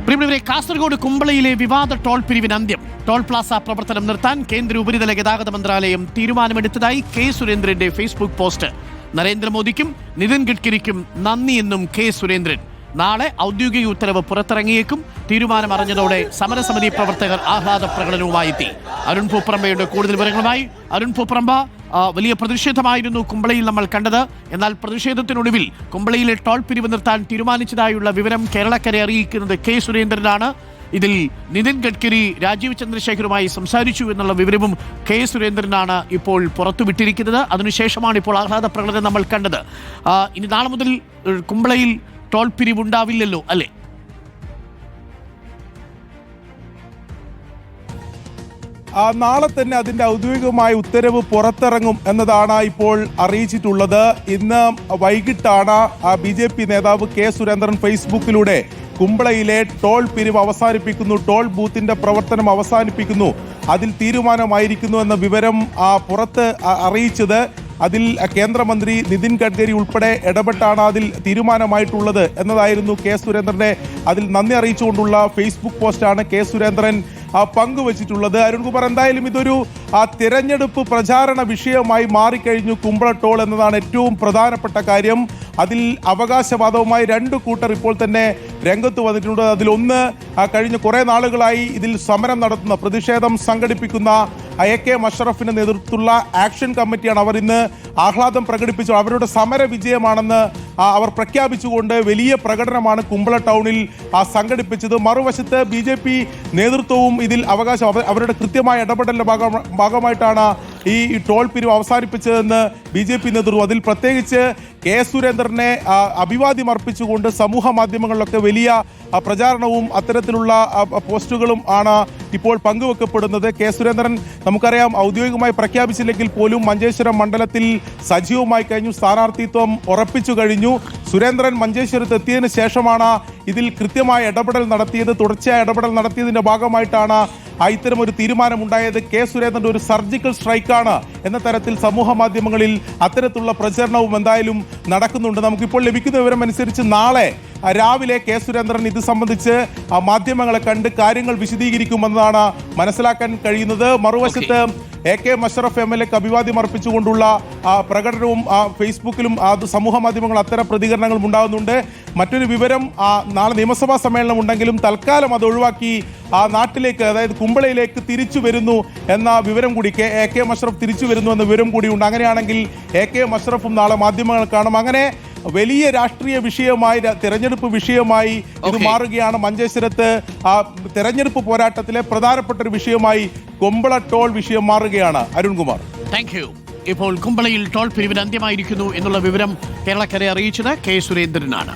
പ്രിയപ്പെട്ടവരെ, കാസർഗോഡ് കുമ്പളയിലെ വിവാദ ടോൾ പിരിവിന് അന്ത്യം. ടോൾ പ്ലാസ പ്രവർത്തനം നിർത്താൻ കേന്ദ്ര ഉപരിതല ഗതാഗത മന്ത്രാലയം തീരുമാനമെടുത്തതായി കെ സുരേന്ദ്രന്റെ ഫേസ്ബുക്ക് പോസ്റ്റ്. നരേന്ദ്രമോദിക്കും നിതിൻ ഗഡ്കരിക്കും നന്ദിയെന്നും കെ സുരേന്ദ്രൻ. നാളെ ഔദ്യോഗിക ഉത്തരവ് പുറത്തിറങ്ങിയേക്കും. തീരുമാനം അറിഞ്ഞതോടെ സമരസമിതി പ്രവർത്തകർ ആഹ്ലാദ പ്രകടനവുമായി എത്തി. അരുൺ പൂപ്പറമ്പയുടെ കൂടുതൽ വിവരങ്ങളുമായി. അരുൺ പൂപ്പറമ്പ, വലിയ പ്രതിഷേധമായിരുന്നു കുമ്പളയിൽ നമ്മൾ കണ്ടത്. എന്നാൽ പ്രതിഷേധത്തിനൊടുവിൽ കുമ്പളയിലെ ടോൾ പിരിവ് നിർത്താൻ തീരുമാനിച്ചതായുള്ള വിവരം കേരളക്കരെ അറിയിക്കുന്നത് കെ സുരേന്ദ്രനാണ്. ഇതിൽ നിതിൻ ഗഡ്കരി രാജീവ് ചന്ദ്രശേഖരുമായി സംസാരിച്ചു എന്നുള്ള വിവരവും കെ സുരേന്ദ്രനാണ് ഇപ്പോൾ പുറത്തുവിട്ടിരിക്കുന്നത്. അതിനുശേഷമാണ് ഇപ്പോൾ ആഹ്ലാദ പ്രകടനം നമ്മൾ കണ്ടത്. ഇനി നാളെ മുതൽ കുമ്പളയിൽ ടോൾ പിരിവുണ്ടാവില്ലല്ലോ, അല്ലേ? നാളെ തന്നെ അതിന്റെ ഔദ്യോഗികമായ ഉത്തരവ് പുറത്തിറങ്ങും എന്നതാണ് ഇപ്പോൾ അറിയിച്ചിട്ടുള്ളത്. ഇന്ന് വൈകിട്ടാണ് BJP നേതാവ് കെ സുരേന്ദ്രൻ ഫേസ്ബുക്കിലൂടെ കുമ്പളയിലെ ടോൾ പിരിവ് അവസാനിപ്പിക്കുന്നു, ടോൾ ബൂത്തിന്റെ പ്രവർത്തനം അവസാനിപ്പിക്കുന്നു, അതിൽ തീരുമാനമായിരിക്കുന്നു എന്ന വിവരം പുറത്ത് അറിയിച്ചത്. അതിൽ കേന്ദ്രമന്ത്രി നിതിൻ ഗഡ്കരി ഉൾപ്പെടെ ഇടപെട്ടാണ് അതിൽ തീരുമാനമായിട്ടുള്ളത് എന്നതായിരുന്നു കെ സുരേന്ദ്രന്റെ അതിൽ നന്ദി അറിയിച്ചുകൊണ്ടുള്ള ഫേസ്ബുക്ക് പോസ്റ്റാണ് കെ സുരേന്ദ്രൻ പങ്കുവച്ചിട്ടുള്ളത്. അരുൺകുമാർ, എന്തായാലും ഇതൊരു തിരഞ്ഞെടുപ്പ് പ്രചാരണ വിഷയമായി മാറിക്കഴിഞ്ഞു കുമ്പള ടോൾ എന്നതാണ് ഏറ്റവും പ്രധാനപ്പെട്ട കാര്യം. അതിൽ അവകാശവാദവുമായി രണ്ട് കൂട്ടർ ഇപ്പോൾ തന്നെ രംഗത്ത് വന്നിട്ടുണ്ട്. അതിലൊന്ന്, കഴിഞ്ഞ കുറേ നാളുകളായി ഇതിൽ സമരം നടത്തുന്ന, പ്രതിഷേധം സംഘടിപ്പിക്കുന്ന AK മഷറഫിന്റെ നേതൃത്വത്തിലുള്ള ആക്ഷൻ കമ്മിറ്റിയാണ്. അവർ ഇന്ന് ആഹ്ലാദം പ്രകടിപ്പിച്ചു. അവരുടെ സമര വിജയമാണെന്ന് അവർ പ്രഖ്യാപിച്ചുകൊണ്ട് വലിയ പ്രകടനമാണ് കുമ്പള ടൗണിൽ സംഘടിപ്പിച്ചത്. മറുവശത്ത് BJP നേതൃത്വവും ഇതിൽ അവരുടെ കൃത്യമായ ഇടപെടലിന്റെ ഭാഗമായിട്ടാണ് ഈ ടോൾ പിരിവ് അവസാനിപ്പിച്ചതെന്ന് BJP നേതൃത്വം. അതിൽ പ്രത്യേകിച്ച് കെ സുരേന്ദ്രനെ അഭിവാദ്യം അർപ്പിച്ചുകൊണ്ട് സമൂഹ മാധ്യമങ്ങളിലൊക്കെ വലിയ പ്രചാരണവും അത്തരത്തിലുള്ള പോസ്റ്റുകളും ആണ് ഇപ്പോൾ പങ്കുവെക്കപ്പെടുന്നത്. കെ സുരേന്ദ്രൻ, നമുക്കറിയാം, ഔദ്യോഗികമായി പ്രഖ്യാപിച്ചില്ലെങ്കിൽ പോലും മഞ്ചേശ്വരം മണ്ഡലത്തിൽ സജീവമായി കഴിഞ്ഞു, സ്ഥാനാർത്ഥിത്വം ഉറപ്പിച്ചു കഴിഞ്ഞു. സുരേന്ദ്രൻ മഞ്ചേശ്വരത്ത് എത്തിയതിനു ശേഷമാണ് ഇതിൽ കൃത്യമായ ഇടപെടൽ നടത്തിയത്. തുടർച്ചയായ ഇടപെടൽ നടത്തിയതിന്റെ ഭാഗമായിട്ടാണ് ഇത്തരം ഒരു തീരുമാനമുണ്ടായത്. കെ സുരേന്ദ്രന്റെ ഒരു സർജിക്കൽ സ്ട്രൈക്കാണ് എന്ന തരത്തിൽ സമൂഹ മാധ്യമങ്ങളിൽ അത്തരത്തിലുള്ള പ്രചരണവും എന്തായാലും നടക്കുന്നുണ്ട്. നമുക്കിപ്പോൾ ലഭിക്കുന്ന വിവരം അനുസരിച്ച് നാളെ രാവിലെ കെ സുരേന്ദ്രൻ ഇത് സംബന്ധിച്ച് മാധ്യമങ്ങളെ കണ്ട് കാര്യങ്ങൾ വിശദീകരിക്കുമെന്നതാണ് മനസ്സിലാക്കാൻ കഴിയുന്നത്. മറുവശത്ത് AK മഷറഫ് MLA അഭിവാദ്യം അർപ്പിച്ചുകൊണ്ടുള്ള പ്രകടനവും ഫേസ്ബുക്കിലും സമൂഹ മാധ്യമങ്ങൾ അത്തരം പ്രതികരണങ്ങളും ഉണ്ടാകുന്നുണ്ട്. മറ്റൊരു വിവരം, നാളെ നിയമസഭാ സമ്മേളനം ഉണ്ടെങ്കിലും തൽക്കാലം അത് ഒഴിവാക്കി നാട്ടിലേക്ക്, അതായത് കുമ്പളയിലേക്ക് തിരിച്ചു വരുന്നു എന്ന വിവരം കൂടി, AK മഷറഫ് തിരിച്ചു വരുന്നു എന്ന വിവരം കൂടിയുണ്ട്. അങ്ങനെയാണെങ്കിൽ AK മഷറഫും നാളെ മാധ്യമങ്ങൾ കാണും. അങ്ങനെ വലിയ രാഷ്ട്രീയ വിഷയമായി, തെരഞ്ഞെടുപ്പ് വിഷയമായി ഇത് മാറുകയാണ്. മഞ്ചേശ്വരത്ത് തെരഞ്ഞെടുപ്പ് പോരാട്ടത്തിലെ പ്രധാനപ്പെട്ട ഒരു വിഷയമായി കുമ്പള ടോൾ വിഷയം മാറുകയാണ്. Arunkumar, thank you. ഇപ്പോൾ കുമ്പളയിൽ ടോൾ പിരിവിന് അന്ത്യമായിരിക്കുന്നു എന്നുള്ള വിവരം കേരളക്കരെ അറിയിച്ചത് കെ സുരേന്ദ്രനാണ്.